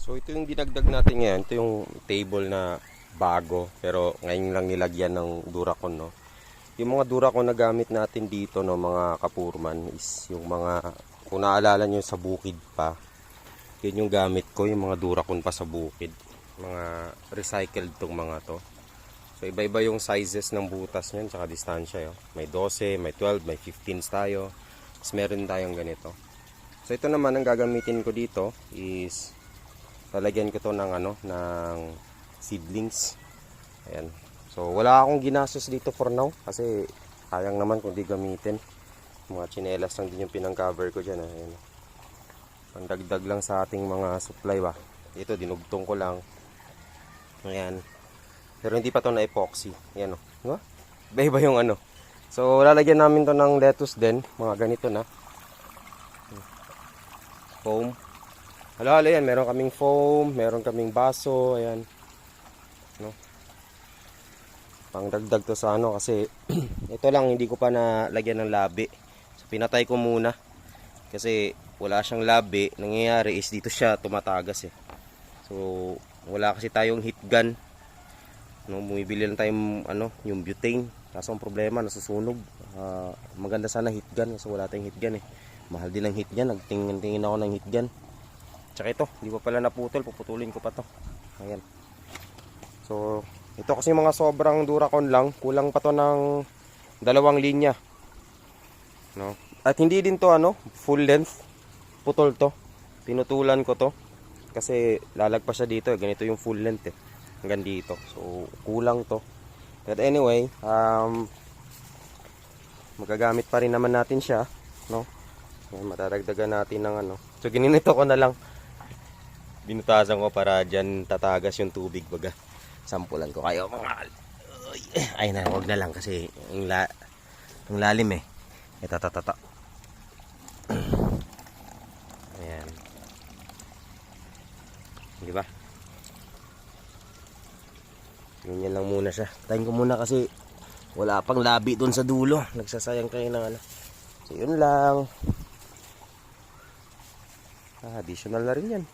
So ito yung dinagdag natin ngayon. Ito yung table na bago pero ngayon lang nilagyan ng Duracon, no. Yung mga Duracon na gamit natin dito, no, mga kapurman, is yung mga, kung naalala nyo sa bukid pa, yun yung gamit ko, yung mga Duracon pa sa bukid. Mga recycled tong mga to. So iba-iba yung sizes ng butas niyan tsaka distansya, yo. May 12, may 12, may 15 tayo. Tapos meron tayong ganito. So ito naman ang gagamitin ko dito is lalagyan ko to ng ng seedlings. Ayan. So wala akong ginastos dito for now kasi sayang naman kung di gamitin. Mga tsinelas lang din yung pinang-cover ko diyan, ayan. Pandagdag lang sa ating mga supply ba. Ito dinugtong ko lang. Ayan. Pero hindi pa to na epoxy. Ayan, oh. Diba? Iba-iba yung So lalagyan namin to ng lettuce din, mga ganito na. Foam. Halo-halo yan, meron kaming foam, meron kaming baso, ayan. No? Pangdagdag to sa kasi ito lang hindi ko pa nalagyan ng labi. So pinatay ko muna kasi wala siyang labi. Nangyayari is dito siya tumatagas eh. So wala kasi tayong heat gun. No, bumibili lang tayong yung butane. Kaso ang problema nasusunog. Maganda sana heat gun kasi wala tayong heat gun eh. Mahal din ang heat gun, nagtingin-tingin ako ng heat gun. Tsaka ito, di pa pala naputol, puputulin ko pa to. Ayan. So, ito kasi mga sobrang Duracon lang, kulang pa to ng 2 linya. No? At hindi din to full length. Putol to. Pinutulan ko to kasi lalagpas siya dito, ganito yung full length eh. Hanggang dito. So, kulang to. But anyway, magagamit pa rin naman natin siya, no? Matadagdagan natin ng So gininito ko na lang. Binutasan ko para dyan tatagas yung tubig baga. Sampulan ko kayo mga. Ay na, wag na lang kasi ang lalim eh. Ito. Ayan. Di ba? Ganyan lang muna siya. Tayin ko muna kasi wala pang labi doon sa dulo. Nagsasayang kayo ng So yun lang. Additional na rin yan.